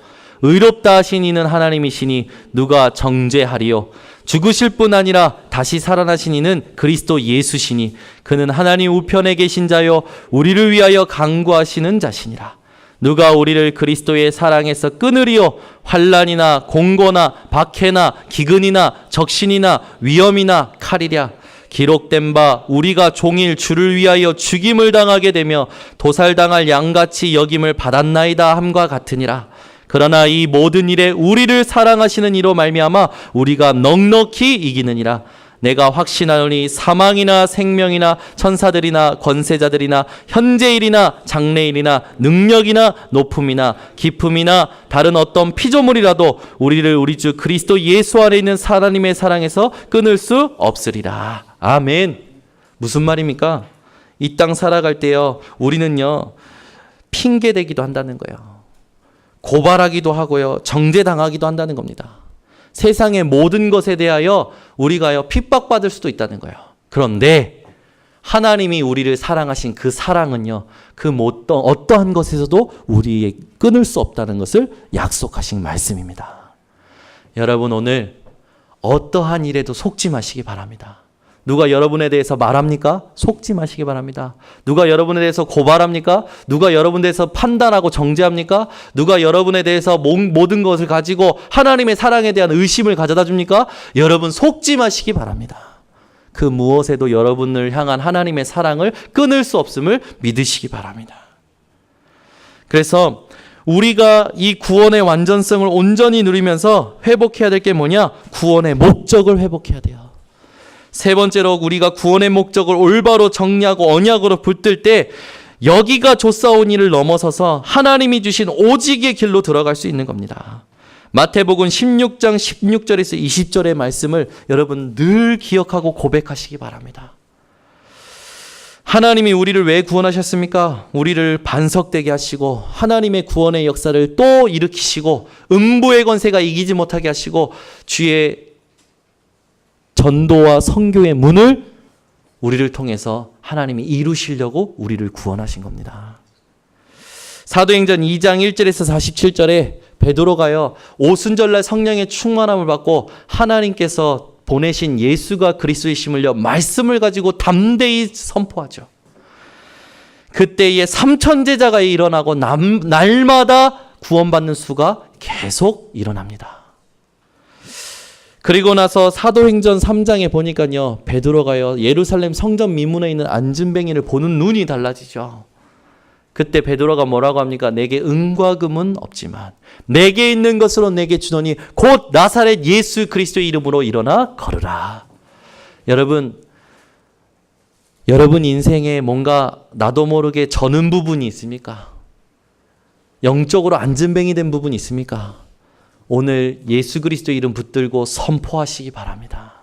의롭다 하신 이는 하나님이시니 누가 정죄하리요? 죽으실 뿐 아니라 다시 살아나신 이는 그리스도 예수시니 그는 하나님 우편에 계신 자요 우리를 위하여 간구하시는 자시니라. 누가 우리를 그리스도의 사랑에서 끊으리요? 환난이나 공고나 박해나 기근이나 적신이나 위험이나 칼이랴. 기록된 바 우리가 종일 주를 위하여 죽임을 당하게 되며 도살당할 양같이 여김을 받았나이다 함과 같으니라. 그러나 이 모든 일에 우리를 사랑하시는 이로 말미암아 우리가 넉넉히 이기느니라. 내가 확신하노니 사망이나 생명이나 천사들이나 권세자들이나 현재일이나 장래일이나 능력이나 높음이나 깊음이나 다른 어떤 피조물이라도 우리를 우리 주 그리스도 예수 안에 있는 하나님의 사랑에서 끊을 수 없으리라. 아멘. 무슨 말입니까? 이 땅 살아갈 때요, 우리는요 핑계대기도 한다는 거예요. 고발하기도 하고요, 정죄당하기도 한다는 겁니다. 세상의 모든 것에 대하여 우리가요 핍박받을 수도 있다는 거예요. 그런데 하나님이 우리를 사랑하신 그 사랑은요, 그 어떠한 것에서도 우리의 끊을 수 없다는 것을 약속하신 말씀입니다. 여러분, 오늘 어떠한 일에도 속지 마시기 바랍니다. 누가 여러분에 대해서 말합니까? 속지 마시기 바랍니다. 누가 여러분에 대해서 고발합니까? 누가 여러분에 대해서 판단하고 정죄합니까? 누가 여러분에 대해서 모든 것을 가지고 하나님의 사랑에 대한 의심을 가져다 줍니까? 여러분 속지 마시기 바랍니다. 그 무엇에도 여러분을 향한 하나님의 사랑을 끊을 수 없음을 믿으시기 바랍니다. 그래서 우리가 이 구원의 완전성을 온전히 누리면서 회복해야 될 게 뭐냐? 구원의 목적을 회복해야 돼요. 세 번째로 우리가 구원의 목적을 올바로 정리하고 언약으로 붙들 때 여기가 조사온 일을 넘어서서 하나님이 주신 오직의 길로 들어갈 수 있는 겁니다. 마태복음 16장 16절에서 20절의 말씀을 여러분 늘 기억하고 고백하시기 바랍니다. 하나님이 우리를 왜 구원하셨습니까? 우리를 반석되게 하시고 하나님의 구원의 역사를 또 일으키시고 음부의 권세가 이기지 못하게 하시고 주의 전도와 선교의 문을 우리를 통해서 하나님이 이루시려고 우리를 구원하신 겁니다. 사도행전 2장 1절에서 47절에 베드로가요 오순절날 성령의 충만함을 받고 하나님께서 보내신 예수가 그리스도이심을요 말씀을 가지고 담대히 선포하죠. 그때에 3천 제자가 일어나고 날마다 구원받는 수가 계속 일어납니다. 그리고 나서 사도행전 3장에 보니까요 베드로가요 예루살렘 성전 미문에 있는 안진뱅이를 보는 눈이 달라지죠. 그때 베드로가 뭐라고 합니까? 내게 은과 금은 없지만 내게 있는 것으로 내게 주노니 곧 나사렛 예수 그리스도의 이름으로 일어나 걸으라. 여러분 인생에 뭔가 나도 모르게 저는 부분이 있습니까? 영적으로 안진뱅이 된 부분이 있습니까? 오늘 예수 그리스도의 이름 붙들고 선포하시기 바랍니다.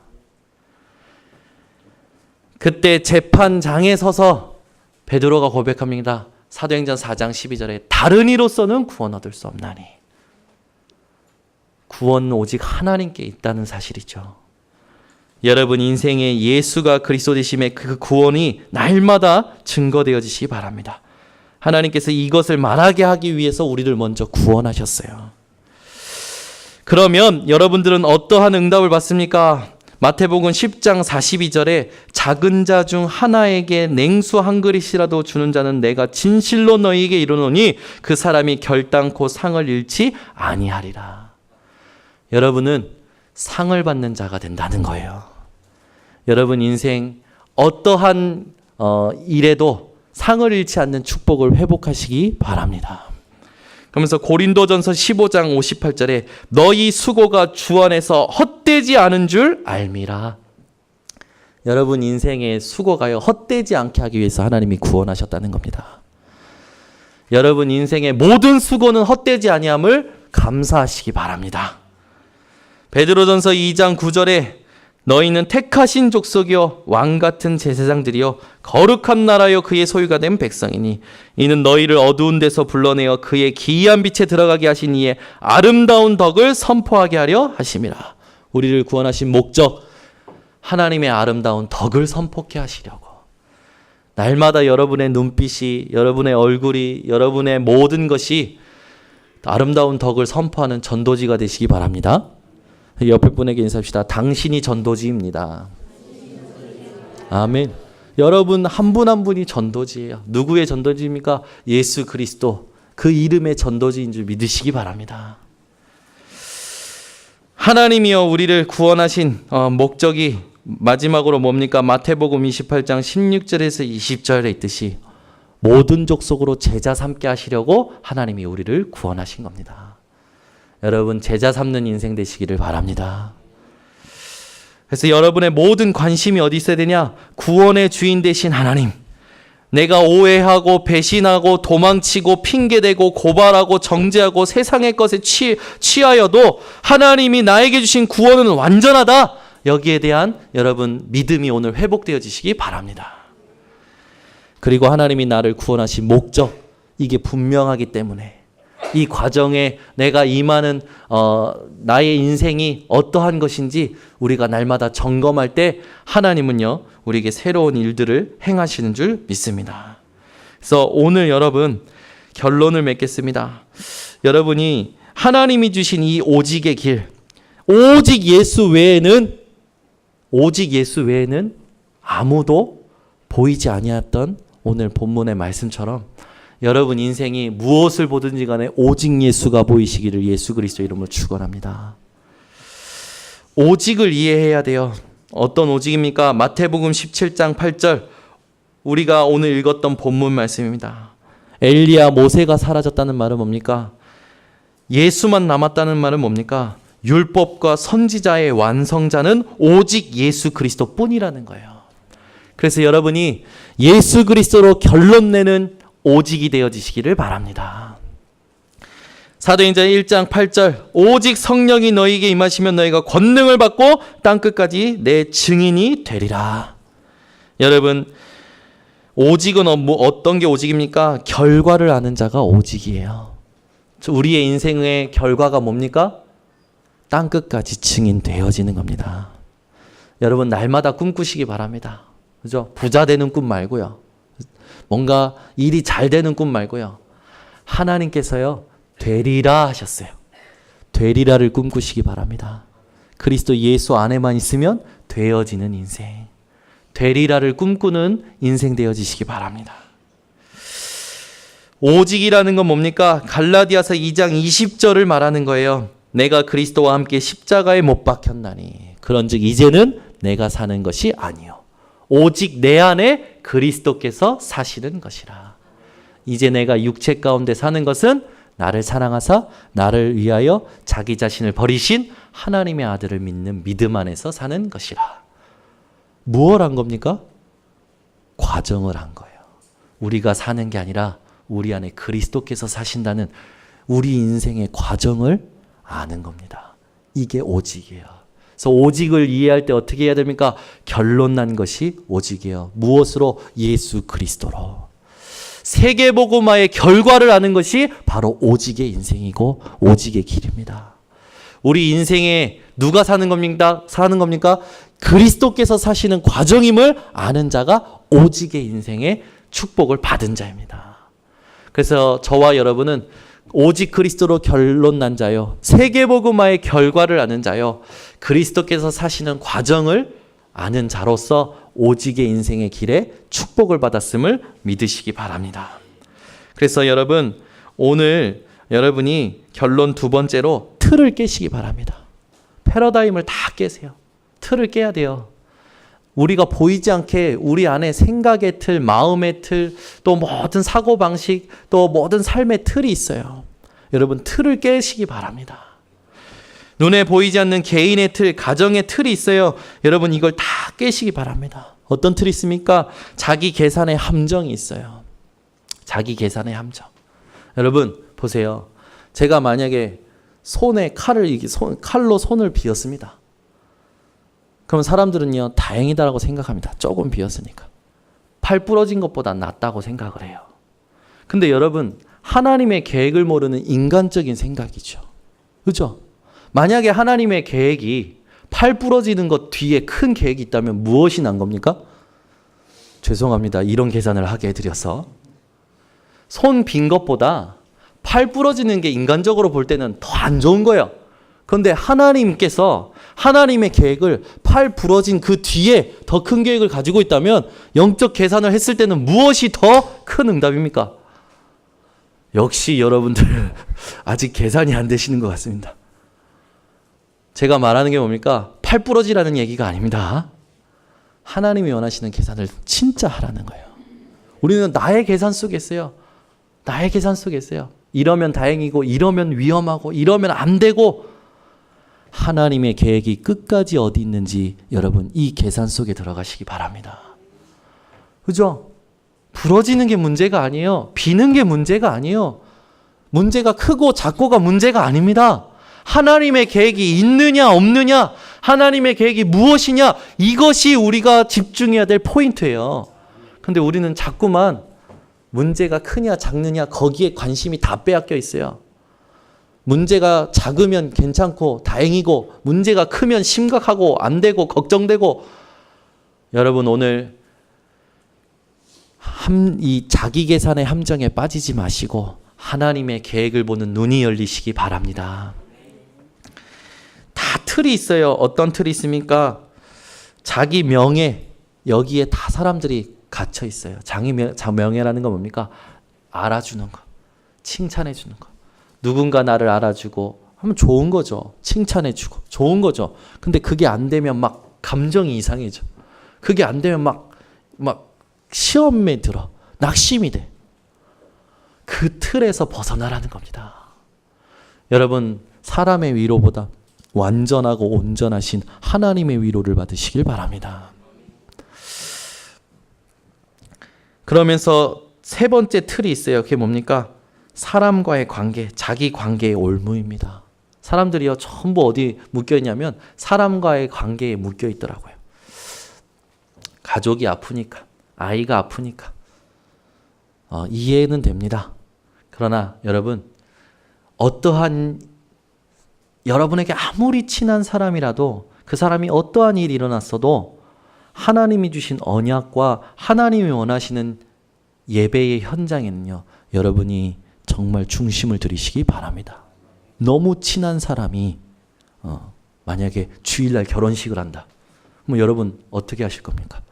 그때 재판장에 서서 베드로가 고백합니다. 사도행전 4장 12절에 다른 이로서는 구원 얻을 수 없나니. 구원은 오직 하나님께 있다는 사실이죠. 여러분 인생에 예수가 그리스도 되심의 그 구원이 날마다 증거되어지시기 바랍니다. 하나님께서 이것을 말하게 하기 위해서 우리를 먼저 구원하셨어요. 그러면 여러분들은 어떠한 응답을 받습니까? 마태복음 10장 42절에 작은 자 중 하나에게 냉수 한 그릇이라도 주는 자는 내가 진실로 너희에게 이르노니 그 사람이 결단코 상을 잃지 아니하리라. 여러분은 상을 받는 자가 된다는 거예요. 여러분 인생 어떠한 일에도 상을 잃지 않는 축복을 회복하시기 바랍니다. 그러면서 고린도전서 15장 58절에 너희 수고가 주 안에서 헛되지 않은 줄 알미라. 여러분 인생의 수고가요 헛되지 않게 하기 위해서 하나님이 구원하셨다는 겁니다. 여러분 인생의 모든 수고는 헛되지 아니함을 감사하시기 바랍니다. 베드로전서 2장 9절에 너희는 택하신 족속이요 왕같은 제사장들이요 거룩한 나라요 그의 소유가 된 백성이니 이는 너희를 어두운 데서 불러내어 그의 기이한 빛에 들어가게 하신 이의 아름다운 덕을 선포하게 하려 하심이라. 우리를 구원하신 목적, 하나님의 아름다운 덕을 선포케 하시려고. 날마다 여러분의 눈빛이, 여러분의 얼굴이, 여러분의 모든 것이 아름다운 덕을 선포하는 전도지가 되시기 바랍니다. 옆에 분에게 인사합시다. 당신이 전도지입니다. 아멘. 여러분 한 분 한 분이 전도지예요. 누구의 전도지입니까? 예수 그리스도, 그 이름의 전도지인 줄 믿으시기 바랍니다. 하나님이여 우리를 구원하신 목적이 마지막으로 뭡니까? 마태복음 28장 16절에서 20절에 있듯이 모든 족속으로 제자 삼게 하시려고 하나님이 우리를 구원하신 겁니다. 여러분 제자 삼는 인생 되시기를 바랍니다. 그래서 여러분의 모든 관심이 어디 있어야 되냐? 구원의 주인 되신 하나님. 내가 오해하고 배신하고 도망치고 핑계대고 고발하고 정죄하고 세상의 것에 취하여도 하나님이 나에게 주신 구원은 완전하다. 여기에 대한 여러분 믿음이 오늘 회복되어지시기 바랍니다. 그리고 하나님이 나를 구원하신 목적, 이게 분명하기 때문에 이 과정에 내가 임하는 나의 인생이 어떠한 것인지 우리가 날마다 점검할 때 하나님은요 우리에게 새로운 일들을 행하시는 줄 믿습니다. 그래서 오늘 여러분 결론을 맺겠습니다. 여러분이 하나님이 주신 이 오직의 길, 오직 예수 외에는 아무도 보이지 아니했던 오늘 본문의 말씀처럼 여러분 인생이 무엇을 보든지 간에 오직 예수가 보이시기를 예수 그리스도 이름으로 축원합니다. 오직을 이해해야 돼요. 어떤 오직입니까? 마태복음 17장 8절 우리가 오늘 읽었던 본문 말씀입니다. 엘리야 모세가 사라졌다는 말은 뭡니까? 예수만 남았다는 말은 뭡니까? 율법과 선지자의 완성자는 오직 예수 그리스도 뿐이라는 거예요. 그래서 여러분이 예수 그리스도로 결론 내는 오직이 되어지시기를 바랍니다. 사도행전 1장 8절 오직 성령이 너희에게 임하시면 너희가 권능을 받고 땅끝까지 내 증인이 되리라. 여러분 오직은 어떤 게 오직입니까? 결과를 아는 자가 오직이에요. 우리의 인생의 결과가 뭡니까? 땅끝까지 증인 되어지는 겁니다. 여러분 날마다 꿈꾸시기 바랍니다. 그죠? 부자 되는 꿈 말고요. 뭔가 일이 잘 되는 꿈 말고요. 하나님께서요. 되리라 하셨어요. 되리라를 꿈꾸시기 바랍니다. 그리스도 예수 안에만 있으면 되어지는 인생. 되리라를 꿈꾸는 인생 되어지시기 바랍니다. 오직이라는 건 뭡니까? 갈라디아서 2장 20절을 말하는 거예요. 내가 그리스도와 함께 십자가에 못 박혔나니 그런즉 이제는 내가 사는 것이 아니요 오직 내 안에 그리스도께서 사시는 것이라. 이제 내가 육체 가운데 사는 것은 나를 사랑하사 나를 위하여 자기 자신을 버리신 하나님의 아들을 믿는 믿음 안에서 사는 것이라. 무엇을 한 겁니까? 과정을 한 거예요. 우리가 사는 게 아니라 우리 안에 그리스도께서 사신다는 우리 인생의 과정을 아는 겁니다. 이게 오직이에요. 그래서 오직을 이해할 때 어떻게 해야 됩니까? 결론 난 것이 오직이에요. 무엇으로? 예수 그리스도로. 세계복음화의 결과를 아는 것이 바로 오직의 인생이고 오직의 길입니다. 우리 인생에 누가 사는 겁니까? 그리스도께서 사시는 과정임을 아는 자가 오직의 인생의 축복을 받은 자입니다. 그래서 저와 여러분은 오직 그리스도로 결론 난 자요 세계복음화의 결과를 아는 자요 그리스도께서 사시는 과정을 아는 자로서 오직의 인생의 길에 축복을 받았음을 믿으시기 바랍니다. 그래서 여러분 오늘 여러분이 결론 두 번째로 틀을 깨시기 바랍니다. 패러다임을 다 깨세요. 틀을 깨야 돼요. 우리가 보이지 않게 우리 안에 생각의 틀, 마음의 틀, 또 모든 사고방식, 또 모든 삶의 틀이 있어요. 여러분 틀을 깨시기 바랍니다. 눈에 보이지 않는 개인의 틀, 가정의 틀이 있어요. 여러분 이걸 다 깨시기 바랍니다. 어떤 틀이 있습니까? 자기 계산의 함정이 있어요. 자기 계산의 함정. 여러분 보세요. 제가 만약에 손에 칼로 손을 비었습니다. 그럼 사람들은요 다행이다라고 생각합니다. 조금 비었으니까. 팔 부러진 것보다 낫다고 생각을 해요. 근데 여러분 하나님의 계획을 모르는 인간적인 생각이죠. 그렇죠? 만약에 하나님의 계획이 팔 부러지는 것 뒤에 큰 계획이 있다면 무엇이 난 겁니까? 죄송합니다. 이런 계산을 하게 해드려서. 손 빈 것보다 팔 부러지는 게 인간적으로 볼 때는 더 안 좋은 거예요. 그런데 하나님께서 하나님의 계획을 팔 부러진 그 뒤에 더 큰 계획을 가지고 있다면 영적 계산을 했을 때는 무엇이 더 큰 응답입니까? 역시 여러분들 아직 계산이 안 되시는 것 같습니다. 제가 말하는 게 뭡니까? 팔 부러지라는 얘기가 아닙니다. 하나님이 원하시는 계산을 진짜 하라는 거예요. 우리는 나의 계산 속에 있어요. 나의 계산 속에 있어요. 이러면 다행이고 이러면 위험하고 이러면 안 되고 하나님의 계획이 끝까지 어디 있는지 여러분 이 계산 속에 들어가시기 바랍니다. 그죠? 부러지는 게 문제가 아니에요. 비는 게 문제가 아니에요. 문제가 크고 작고가 문제가 아닙니다. 하나님의 계획이 있느냐 없느냐 하나님의 계획이 무엇이냐 이것이 우리가 집중해야 될 포인트예요. 근데 우리는 자꾸만 문제가 크냐 작느냐 거기에 관심이 다 빼앗겨 있어요. 문제가 작으면 괜찮고 다행이고 문제가 크면 심각하고 안 되고 걱정되고 여러분 오늘 이 자기 계산의 함정에 빠지지 마시고 하나님의 계획을 보는 눈이 열리시기 바랍니다. 다 틀이 있어요. 어떤 틀이 있습니까? 자기 명예 여기에 다 사람들이 갇혀 있어요. 자기 명예라는 건 뭡니까? 알아주는 거, 칭찬해 주는 거. 누군가 나를 알아주고 하면 좋은 거죠. 칭찬해 주고 좋은 거죠. 근데 그게 안 되면 막 감정이 이상해져. 그게 안 되면 막 시험에 들어. 낙심이 돼. 그 틀에서 벗어나라는 겁니다. 여러분 사람의 위로보다 완전하고 온전하신 하나님의 위로를 받으시길 바랍니다. 그러면서 세 번째 틀이 있어요. 그게 뭡니까? 사람과의 관계, 자기 관계의 올무입니다. 사람들이요 전부 어디 묶여 있냐면 사람과의 관계에 묶여 있더라고요. 가족이 아프니까, 아이가 아프니까 이해는 됩니다. 그러나 여러분 어떠한 여러분에게 아무리 친한 사람이라도 그 사람이 어떠한 일이 일어났어도 하나님이 주신 언약과 하나님이 원하시는 예배의 현장에는요 여러분이 정말 중심을 들이시기 바랍니다. 너무 친한 사람이 만약에 주일날 결혼식을 한다. 그럼 여러분 어떻게 하실 겁니까?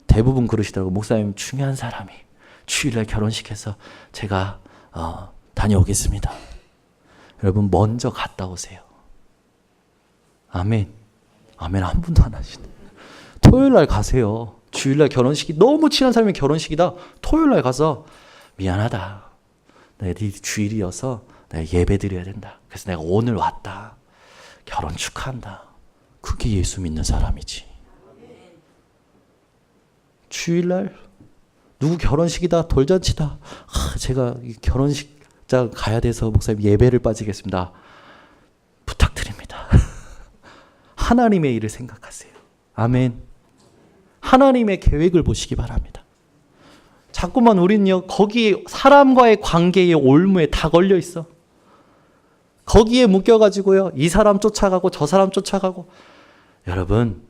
대부분 그러시더라고요. 목사님 중요한 사람이 주일날 결혼식해서 제가 다녀오겠습니다. 여러분 먼저 갔다 오세요. 아멘. 아멘 한 분도 안 하시네. 토요일날 가세요. 주일날 결혼식이 너무 친한 사람이 결혼식이다. 토요일날 가서 미안하다. 내가 주일이어서 내가 예배 드려야 된다. 그래서 내가 오늘 왔다. 결혼 축하한다. 그게 예수 믿는 사람이지. 주일날 누구 결혼식이다. 돌잔치다. 제가 결혼식장 가야 돼서 목사님 예배를 빠지겠습니다. 부탁드립니다. 하나님의 일을 생각하세요. 아멘. 하나님의 계획을 보시기 바랍니다. 자꾸만 우리는요 거기 사람과의 관계의 올무에 다 걸려 있어. 거기에 묶여가지고요 이 사람 쫓아가고 저 사람 쫓아가고. 여러분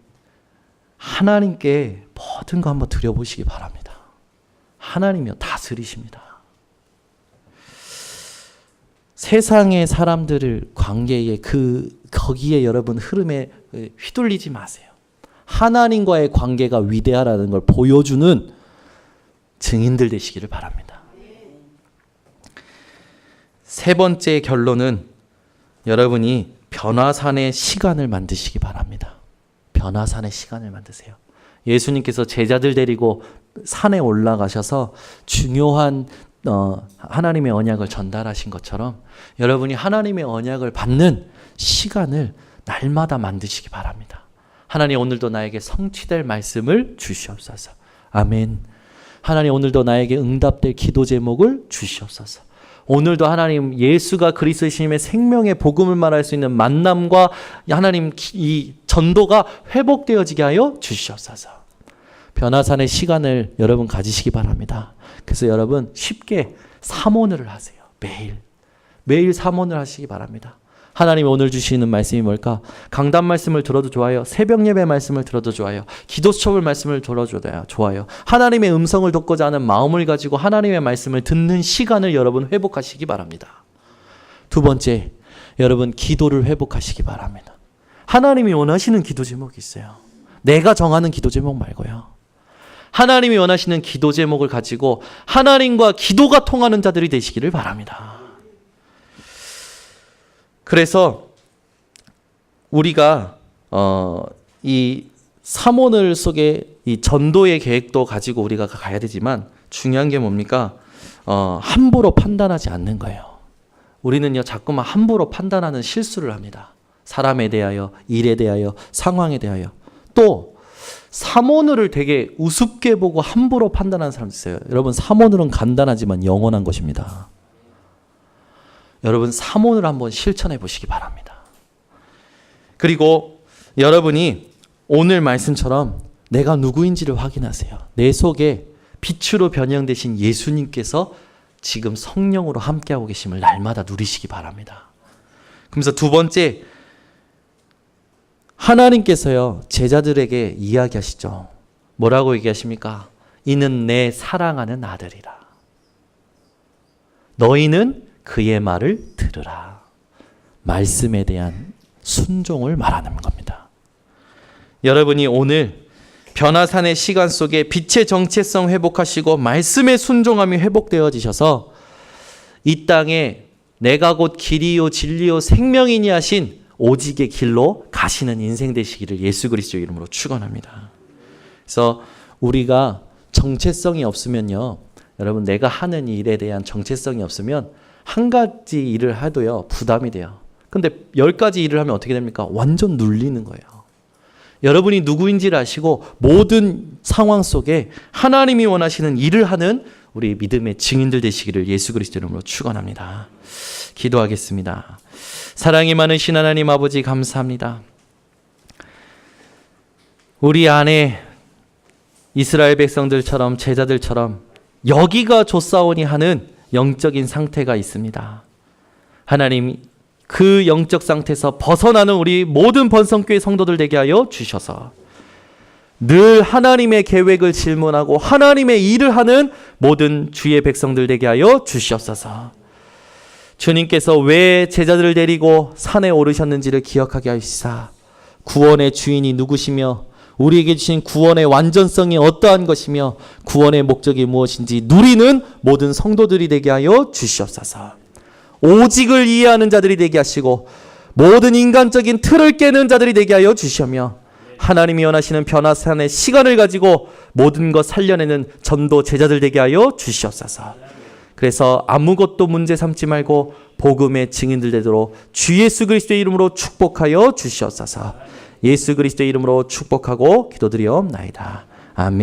하나님께 모든 거 한번 드려보시기 바랍니다. 하나님이요 다스리십니다. 세상의 사람들을 관계에 거기에 여러분 흐름에 휘둘리지 마세요. 하나님과의 관계가 위대하라는 걸 보여주는 증인들 되시기를 바랍니다. 세 번째 결론은 여러분이 변화산의 시간을 만드시기 바랍니다. 변화산의 시간을 만드세요. 예수님께서 제자들 데리고 산에 올라가셔서 중요한 하나님의 언약을 전달하신 것처럼 여러분이 하나님의 언약을 받는 시간을 날마다 만드시기 바랍니다. 하나님 오늘도 나에게 성취될 말씀을 주시옵소서. 아멘. 하나님 오늘도 나에게 응답될 기도 제목을 주시옵소서. 오늘도 하나님 예수가 그리스도이심의 생명의 복음을 말할 수 있는 만남과 하나님 이 전도가 회복되어지게 하여 주시옵소서. 변화산의 시간을 여러분 가지시기 바랍니다. 그래서 여러분 쉽게 사모를 하세요. 매일 사모를 하시기 바랍니다. 하나님 오늘 주시는 말씀이 뭘까? 강단 말씀을 들어도 좋아요. 새벽 예배 말씀을 들어도 좋아요. 기도 수첩을 말씀을 들어도 좋아요. 하나님의 음성을 듣고자 하는 마음을 가지고 하나님의 말씀을 듣는 시간을 여러분 회복하시기 바랍니다. 두 번째, 여러분 기도를 회복하시기 바랍니다. 하나님이 원하시는 기도 제목이 있어요. 내가 정하는 기도 제목 말고요. 하나님이 원하시는 기도 제목을 가지고 하나님과 기도가 통하는 자들이 되시기를 바랍니다. 그래서 우리가 이 사모늘 속에 이 전도의 계획도 가지고 우리가 가야 되지만 중요한 게 뭡니까? 함부로 판단하지 않는 거예요. 우리는요 자꾸만 함부로 판단하는 실수를 합니다. 사람에 대하여, 일에 대하여, 상황에 대하여. 또 사모늘을 되게 우습게 보고 함부로 판단하는 사람도 있어요. 여러분 사모늘은 간단하지만 영원한 것입니다. 여러분 사모를 한번 실천해 보시기 바랍니다. 그리고 여러분이 오늘 말씀처럼 내가 누구인지를 확인하세요. 내 속에 빛으로 변형되신 예수님께서 지금 성령으로 함께하고 계심을 날마다 누리시기 바랍니다. 그러면서 두 번째, 하나님께서요 제자들에게 이야기하시죠. 뭐라고 얘기하십니까? 이는 내 사랑하는 아들이라. 너희는 그의 말을 들으라. 말씀에 대한 순종을 말하는 겁니다. 여러분이 오늘 변화산의 시간 속에 빛의 정체성 회복하시고 말씀의 순종함이 회복되어지셔서 이 땅에 내가 곧 길이요 진리요 생명이니 하신 오직의 길로 가시는 인생 되시기를 예수 그리스도 이름으로 축원합니다. 그래서 우리가 정체성이 없으면요, 여러분 내가 하는 일에 대한 정체성이 없으면 한 가지 일을 해도요 부담이 돼요. 근데 10가지 일을 하면 어떻게 됩니까? 완전 눌리는 거예요. 여러분이 누구인지를 아시고 모든 상황 속에 하나님이 원하시는 일을 하는 우리 믿음의 증인들 되시기를 예수 그리스도 이름으로 축원합니다. 기도하겠습니다. 사랑이 많으신 하나님 아버지 감사합니다. 우리 안에 이스라엘 백성들처럼 제자들처럼 여기가 좋사오니 하는 영적인 상태가 있습니다. 하나님 그 영적 상태에서 벗어나는 우리 모든 번성교회 성도들 되게 하여 주셔서 늘 하나님의 계획을 질문하고 하나님의 일을 하는 모든 주의 백성들 되게 하여 주시옵소서. 주님께서 왜 제자들을 데리고 산에 오르셨는지를 기억하게 하시사 구원의 주인이 누구시며 우리에게 주신 구원의 완전성이 어떠한 것이며 구원의 목적이 무엇인지 누리는 모든 성도들이 되게 하여 주시옵소서. 오직을 이해하는 자들이 되게 하시고 모든 인간적인 틀을 깨는 자들이 되게 하여 주시며 하나님이 원하시는 변화산의 시간을 가지고 모든 것 살려내는 전도 제자들 되게 하여 주시옵소서. 그래서 아무것도 문제 삼지 말고 복음의 증인들 되도록 주 예수 그리스도의 이름으로 축복하여 주시옵소서. 예수 그리스도의 이름으로 축복하고 기도드리옵나이다. 아멘.